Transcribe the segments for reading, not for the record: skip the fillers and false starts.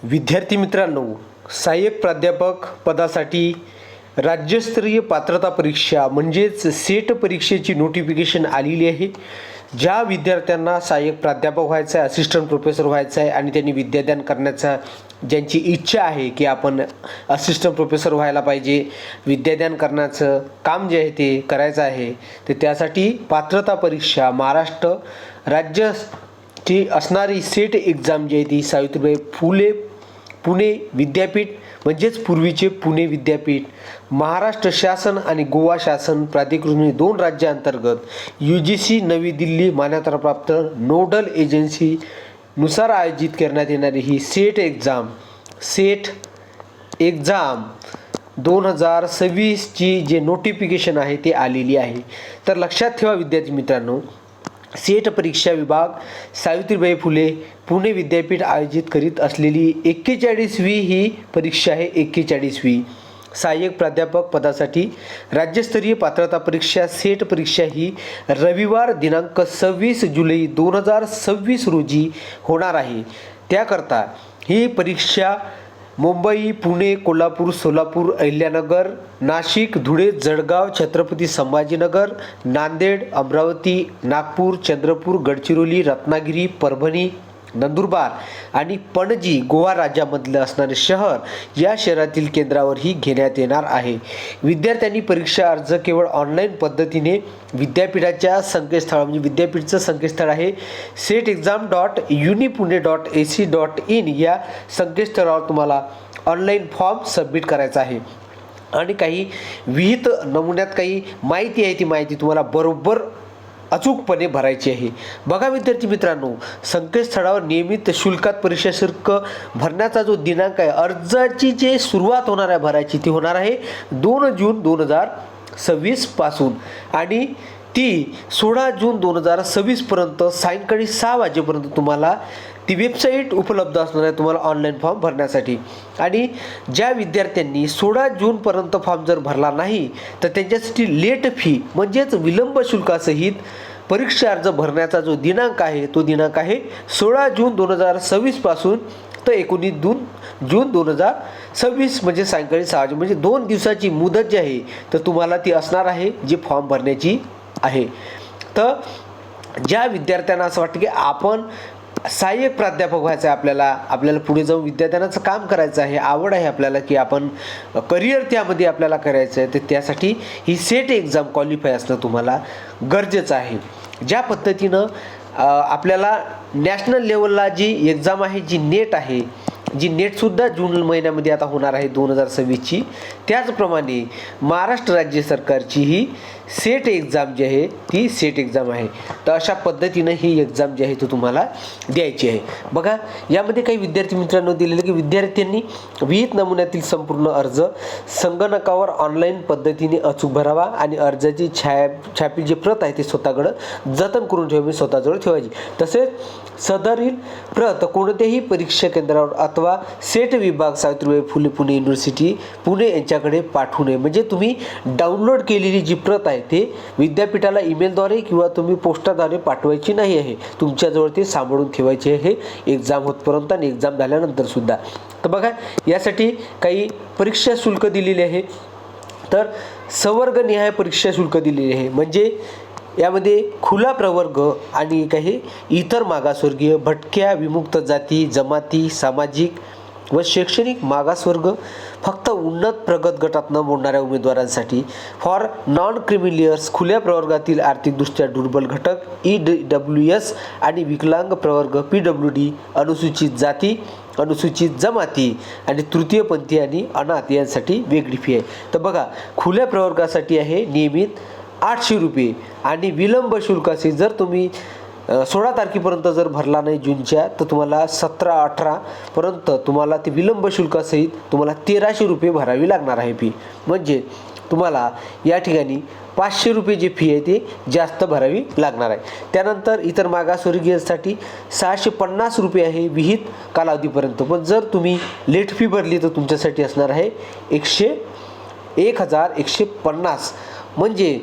विद्यार्थी मित्रांनो, सहाय्यक प्राध्यापक पदासाठी राज्यस्तरीय पात्रता परीक्षा म्हणजेच सेट परीक्षेची नोटिफिकेशन आलेली आहे. ज्या विद्यार्थ्यांना सहाय्यक प्राध्यापक व्हायचं आहे, असिस्टंट प्रोफेसर व्हायचं आहे आणि त्यांनी विद्यादान करण्याचा ज्यांची इच्छा आहे की आपण असिस्टंट प्रोफेसर व्हायला पाहिजे, विद्यादान करण्याचं काम जे आहे ते करायचं आहे, तर त्यासाठी पात्रता परीक्षा महाराष्ट्र राज्याची असणारी सेट एक्झाम जी आहे ती सावित्रीबाई फुले पुणे विद्यापीठ म्हणजेच पूर्वीचे पुणे विद्यापीठ, महाराष्ट्र शासन आणि गोवा शासन प्राधिकृत दोन राज्यांतर्गत UGC नवी दिल्ली मान्यताप्राप्त नोडल एजन्सीनुसार आयोजित करण्यात येणारी ही सेट एक्झाम 2026ची जे नोटिफिकेशन आहे ते आलेली आहे. तर लक्षात ठेवा विद्यार्थी मित्रांनो, सेट परीक्षा विभाग सावित्रीबाई फुले पुणे विद्यापीठ आयोजित करीत असलेली 41वी ही परीक्षा आहे. 41वी सहाय्यक प्राध्यापक पदासाठी राज्यस्तरीय पात्रता परीक्षा सेट परीक्षा ही रविवार दिनांक 26 जुलै 2026 रोजी होणार आहे. त्याकरता ही परीक्षा मुंबई, पुणे, कोल्हापूर, सोलापूर, अहिल्यानगर, नाशिक, धुळे, जळगाव, छत्रपती संभाजीनगर, नांदेड, अमरावती, नागपूर, चंद्रपूर, गडचिरोली, रत्नागिरी, परभणी, नंदुरबार आणि पणजी गोवा राज्यामधलं असणारे शहर या शहरातील केंद्रावर ही घेण्यात येणार आहे. विद्यार्थ्यांनी परीक्षा अर्ज केवळ ऑनलाईन पद्धतीने विद्यापीठाच्या संकेतस्थळ म्हणजे विद्यापीठचं संकेतस्थळ आहे setexam.unipune.ac.in या संकेतस्थळावर तुम्हाला ऑनलाईन फॉर्म सबमिट करायचा आहे आणि काही विहित नमुन्यात काही माहिती आहे, ती माहिती तुम्हाला बरोबर अचूकपणे भरायची आहे. बघा विद्यार्थी मित्रांनो, संकेतस्थळावर नियमित शुल्कात परीक्षा शुल्क भरण्याचा जो दिनांक आहे, अर्जाची जे सुरुवात होणार आहे भरायची ती होणार आहे 2 जून 2026 पासून आणि ती 16 जून 2026 पर्यंत सायंकाळी 6 वाजेपर्यंत तुम्हाला ती वेबसाईट उपलब्ध असणार आहे तुम्हाला ऑनलाईन फॉर्म भरण्यासाठी. आणि ज्या विद्यार्थ्यांनी 16 जूनपर्यंत फॉर्म जर भरला नाही तर त्यांच्यासाठी लेट फी म्हणजेच विलंब शुल्कासहित परीक्षा अर्ज भरण्याचा जो दिनांक आहे तो दिनांक आहे 16 जून 2026 पासून तर 19 जून 2026 म्हणजे सायंकाळी 6 वाजे म्हणजे 2 दिवसाची मुदत जी आहे तर तुम्हाला ती असणार आहे जी फॉर्म भरण्याची आहे. तर ज्या विद्यार्थ्यांना असं वाटतं की आपण सहाय्यक प्राध्यापक व्हायचं आहे, आपल्याला पुढे जाऊन विद्यादानाचं काम करायचं आहे, आवड आहे आपल्याला की आपण करिअर त्यामध्ये आपल्याला करायचं आहे, तर त्यासाठी ही सेट एक्झाम क्वालिफाय असणं तुम्हाला गरजेचं आहे. ज्या पद्धतीनं आपल्याला नॅशनल लेवलला जी एक्झाम आहे, जी नेट आहे, जी नेटसुद्धा जून महिन्यामध्ये आता होणार आहे 2026ची, त्याचप्रमाणे महाराष्ट्र राज्य सरकारची ही सेट एक्झाम जी आहे ती सेट एक्झाम आहे. तर अशा पद्धतीनं ही एक्झाम जी आहे ती तुम्हाला द्यायची आहे. बघा यामध्ये काही विद्यार्थी मित्रांनो दिलेलं की विद्यार्थ्यांनी विहित नमुन्यातील संपूर्ण अर्ज संगणकावर ऑनलाईन पद्धतीने अचूक भरावा आणि अर्जाची छापील जी प्रत आहे ती स्वतःकडं जतन करून ठेवावी, स्वतःजवळ ठेवायची. तसेच सदरील प्रत कोणत्याही परीक्षा केंद्रावर अथवा सेट विभाग सावित्रीबाई फुले पुणे युनिव्हर्सिटी पुणे यांच्याकडे पाठवू नये. म्हणजे तुम्ही डाउनलोड केलेली जी प्रत आहे ते विद्यापीठाला ईमेलद्वारे किंवा तुम्ही पोस्टाद्वारे पाठवायची नाही आहे, तुमच्याजवळ ते सांभाळून ठेवायचे आहे एक्झाम होतपर्यंत आणि एक्झाम झाल्यानंतर सुद्धा. तर बघा यासाठी काही परीक्षा शुल्क दिलेले आहे. तर संवर्गनिहाय परीक्षा शुल्क दिलेले आहे म्हणजे यामध्ये खुला प्रवर्ग आणि काही इतर मागासवर्गीय, भटक्या, विमुक्त जाती, जमाती, सामाजिक व शैक्षणिक मागासवर्ग, फक्त उन्नत प्रगत गटात न मोडणाऱ्या उमेदवारांसाठी, फॉर नॉन क्रिमिलियर्स, खुल्या प्रवर्गातील आर्थिकदृष्ट्या दुर्बल घटक EWS आणि विकलांग प्रवर्ग PWD, अनुसूचित जाती, अनुसूचित जमाती आणि तृतीयपंथी आणि अनाथ यांसाठी वेगळी फी आहे. तर बघा खुल्या प्रवर्गासाठी आहे नियमित 800 रुपये आणि विलंब शुल्क असेल जर तुम्ही 16 तारखेपर्यंत जर भरला नाही जूनच्या तर तुम्हाला 17-18 पर्यंत तुम्हाला ते विलंब शुल्कासहित तुम्हाला 1300 रुपये भरावी लागणार आहे फी. म्हणजे तुम्हाला या ठिकाणी 500 रुपये जी फी आहे ती जास्त भरावी लागणार आहे. त्यानंतर इतर मागासवर्गीयांसाठी 650 रुपये आहे विहित कालावधीपर्यंत, पण जर तुम्ही लेट फी भरली तर तुमच्यासाठी असणार आहे 1150. म्हणजे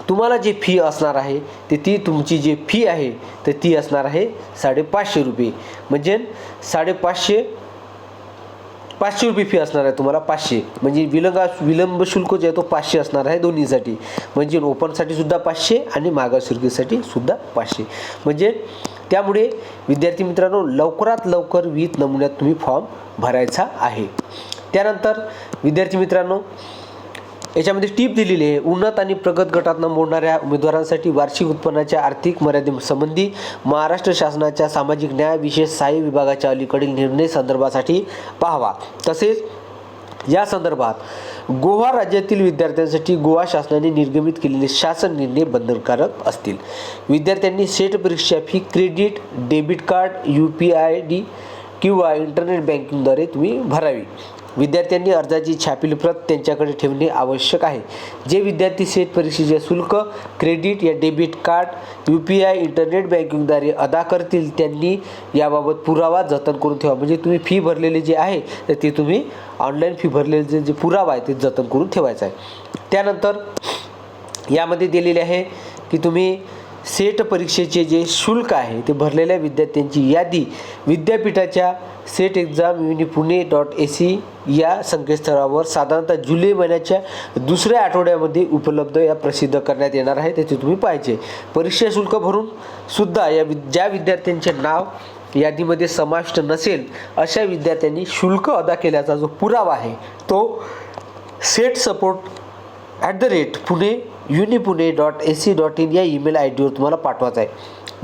तुम्हाला जी फी असणार आहे ती तुमची जी फी आहे तर ती असणार आहे 550 रुपये. म्हणजे 550 500 रुपये फी असणार आहे तुम्हाला, 500 म्हणजे विलंब शुल्क जे आहे तो 500 असणार आहे दोन्हीसाठी, म्हणजे ओपनसाठी सुद्धा 500 आणि मागासवर्गीयसाठी सुद्धा 500. म्हणजे त्यामुळे विद्यार्थी मित्रांनो लवकरात लवकर 20 नमुन्यात तुम्ही फॉर्म भरायचा आहे. त्यानंतर विद्यार्थी मित्रांनो याच्यामध्ये टीप दिलेली आहे, उन्नत आणि प्रगत गटातून मोडणाऱ्या उमेदवारांसाठी वार्षिक उत्पन्नाच्या आर्थिक मर्यादेसंबंधी महाराष्ट्र शासनाच्या सामाजिक न्याय विशेष सहाय्य विभागाच्या अलीकडील निर्णय संदर्भासाठी पाहावा. तसेच या संदर्भात गोवा राज्यातील विद्यार्थ्यांसाठी गोवा शासनाने निर्गमित केलेले शासन निर्णय बंधनकारक असतील. विद्यार्थ्यांनी सेट परीक्षा fee credit, debit card, UPID किंवा इंटरनेट बँकिंगद्वारे तुम्ही भरावी. विद्यार्थ्यांनी अर्जाची छापील प्रत त्यांच्याकडे ठेवणे आवश्यक आहे. जे विद्यार्थी सेट परीक्षेचे शुल्क क्रेडिट या डेबिट कार्ड, UPI, इंटरनेट बँकिंगद्वारे अदा करतील त्यांनी याबाबत पुरावा जतन करून ठेवा. म्हणजे तुम्ही फी भरलेले जे आहे तर ते तुम्ही ऑनलाईन फी भरलेले जे पुरावा आहे ते जतन करून ठेवायचं आहे. त्यानंतर यामध्ये दिलेले आहे की तुम्ही सेट परीक्षेचे जे शुल्क आहे ते भरलेल्या विद्यार्थ्यांची यादी विद्यापीठाच्या सेट एक्झाम UniPune.ac या संकेतस्थळावर साधारणतः जुलै महिन्याच्या दुसऱ्या आठवड्यामध्ये उपलब्ध या प्रसिद्ध करण्यात येणार आहे, त्याचे तुम्ही पाहिजे. परीक्षा शुल्क भरून सुद्धा ज्या विद्यार्थ्यांचे नाव यादीमध्ये समाविष्ट नसेल अशा विद्यार्थ्यांनी शुल्क अदा केल्याचा जो पुरावा आहे तो setsupport@pune UniPune.ac.in या ईमेल ID वर तुम्हाला पाठवायचा आहे.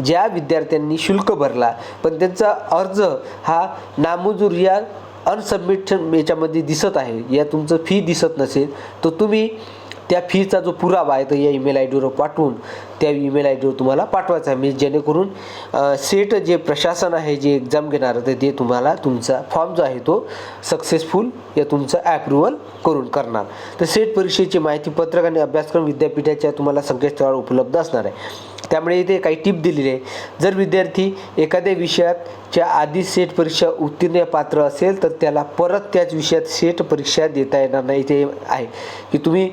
ज्या विद्यार्थ्यांनी शुल्क भरला पण त्यांचा अर्ज हा नामंजूर या अनसबमिट याच्यामध्ये दिसत आहे, या तुमचं फी दिसत नसेल तर तुम्ही त्या फीचा जो पुरावा आहे तो या ईमेल ID वर पाठवून त्या ईमेल ID वर तुम्हाला पाठवायचा आहे. म्हणजे जेणेकरून सेट जे प्रशासन आहे जे एक्झाम घेणार तर ते तुम्हाला तुमचा फॉर्म जो आहे तो सक्सेसफुल या तुमचं ॲप्रुव्हल करून करणार. तर सेट परीक्षेची माहिती पत्रक आणि अभ्यासक्रम विद्यापीठाच्या तुम्हाला संकेतस्थळावर उपलब्ध असणार आहे. त्यामुळे इथे काही टिप दिलेली आहे. जर विद्यार्थी एखाद्या विषयाच्या आधी सेट परीक्षा उत्तीर्ण पात्र असेल तर त्याला परत त्याच विषयात सेट परीक्षा देता येणार नाही. ते आहे की तुम्ही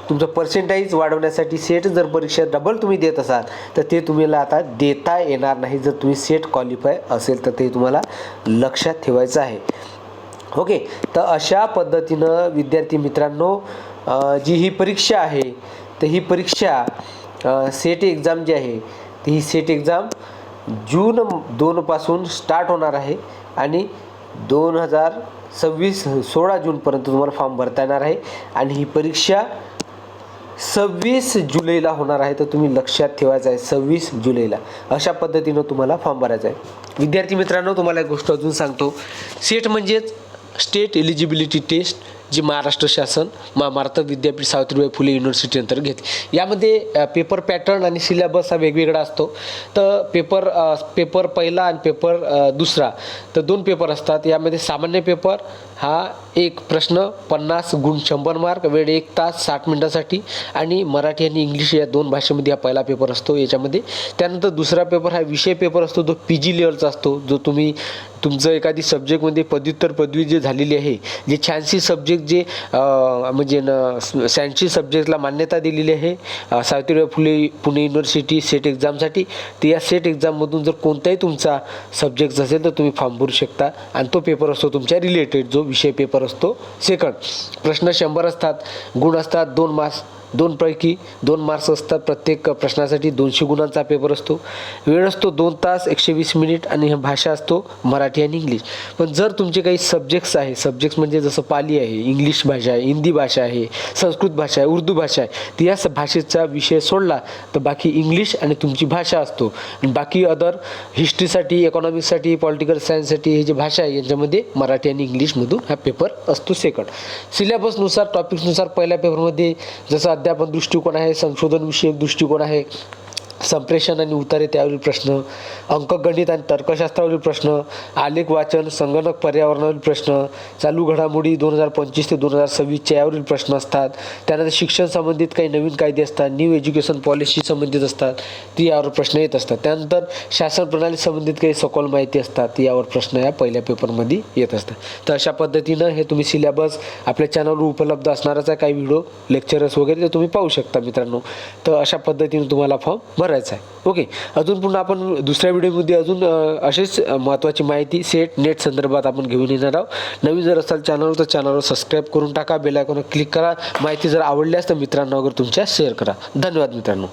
तुमचं पर्सेंटाईज वाढवण्यासाठी सेट जर परीक्षा डबल तुम्ही देत असाल तर ते तुम्हाला आता देता येणार नाही. जर तुम्ही सेट क्वालिफाय असेल तर ते तुम्हाला लक्षात ठेवायचं आहे. ओके, तर अशा पद्धतीनं विद्यार्थी मित्रांनो जी ही परीक्षा आहे तर ही परीक्षा सेट एक्झाम जी आहे ती ही सेट एक्झाम जून 2 पासून स्टार्ट होणार आहे आणि 16 जूनपर्यंत तुम्हाला फॉर्म भरता येणार आहे. आणि ही परीक्षा 26 जुलैला होणार आहे. तर तुम्ही लक्षात ठेवायचं आहे 26 जुलैला अशा पद्धतीनं तुम्हाला फॉर्म भरायचा आहे. विद्यार्थी मित्रांनो तुम्हाला एक गोष्ट अजून सांगतो, सेट म्हणजेच स्टेट एलिजिबिलिटी टेस्ट जी महाराष्ट्र शासन महाराष्ट्र विद्यापीठ सावित्रीबाई फुले युनिव्हर्सिटी अंतर्गत घेतली. यामध्ये पेपर पॅटर्न आणि सिलेबस हा वेगवेगळा असतो. तर पेपर पहिला आणि पेपर दुसरा तर 2 पेपर असतात. यामध्ये सामान्य पेपर हा एक प्रश्न 50 गुण 100 मार्क, वेळ 1 तास 60 मिनिटासाठी आणि मराठी आणि इंग्लिश या 2 भाषेमध्ये हा पहिला पेपर असतो याच्यामध्ये. त्यानंतर दुसरा पेपर हा विषय पेपर असतो जो PG लेवलचा असतो, जो तुम्ही तुमचं एखादी सब्जेक्टमध्ये पदव्युत्तर पदवी जे झालेली आहे, जे 86 सब्जेक्ट जे म्हणजे 86 सब्जेक्टला मान्यता दिलेली आहे सावित्रीबाई फुले पुणे युनिव्हर्सिटी सेट एक्झामसाठी, तर या सेट एक्झाममधून जर कोणताही तुमचा सब्जेक्ट असेल तर तुम्ही फॉर्म भरू शकता. आणि तो पेपर असतो तुमच्या रिलेटेड, जो विषय पेपर असतो सेकंड. प्रश्न 100 असतात, गुण असतात 2 मार्क्स, 2 पैकी 2 मार्क्स असतात. प्रत्येक प्रश्नासाठी 200 गुणांचा पेपर असतो. वेळ असतो 2 तास 120 मिनिट आणि भाषा असतो मराठी आणि इंग्लिश. पण जर तुमचे काही सब्जेक्ट्स आहे, सब्जेक्ट्स म्हणजे जसं पाली आहे, इंग्लिश भाषा आहे, हिंदी भाषा आहे, संस्कृत भाषा आहे, उर्दू भाषा आहे, तर या भाषेचा विषय सोडला तर बाकी इंग्लिश आणि तुमची भाषा असतो. आणि बाकी अदर हिस्ट्रीसाठी, इकॉनॉमिक्ससाठी, पॉलिटिकल सायन्ससाठी हे जे भाषा आहे यांच्यामध्ये मराठी आणि इंग्लिशमधून हा पेपर असतो सेकंड. सिलेबसनुसार टॉपिक्सनुसार पहिल्या पेपरमध्ये जसं अध्यापन दृष्टिकोन आहे, संशोधन विषयक दृष्टिकोन आहे, संप्रेषण आणि उतारे त्यावरील प्रश्न, अंकगणित आणि तर्कशास्त्रावरील प्रश्न, आलेख वाचन, संगणक पर्यावरणावरील प्रश्न, चालू घडामोडी 2025 ते 2026 यावरील प्रश्न असतात. त्यानंतर शिक्षण संबंधित काही नवीन कायदे असतात, न्यू एज्युकेशन पॉलिसी संबंधित असतात, ती यावर प्रश्न येत असतात. त्यानंतर शासन प्रणाली संबंधित काही सखोल माहिती असतात, ती यावर प्रश्न या पहिल्या पेपरमध्ये येत असतात. तर अशा पद्धतीनं हे तुम्ही सिलेबस आपल्या चॅनलवर उपलब्ध असणारच आहे. काही व्हिडिओ लेक्चरर्स वगैरे ते तुम्ही पाहू शकता मित्रांनो. तर अशा पद्धतीने तुम्हाला फॉर्म भरायचा आहे. ओके, अजून पुन्हा आपण दुसऱ्या व्हिडिओमध्ये अजून अशीच महत्त्वाची माहिती सेट नेट संदर्भात आपण घेऊन येणार आहोत. नवीन जर असाल चॅनलवर तर चॅनलवर सबस्क्राईब करून टाका, बेल आयकॉनवर क्लिक करा. माहिती जर आवडल्यास तर मित्रांना वगैरे तुमच्या शेअर करा. धन्यवाद मित्रांनो.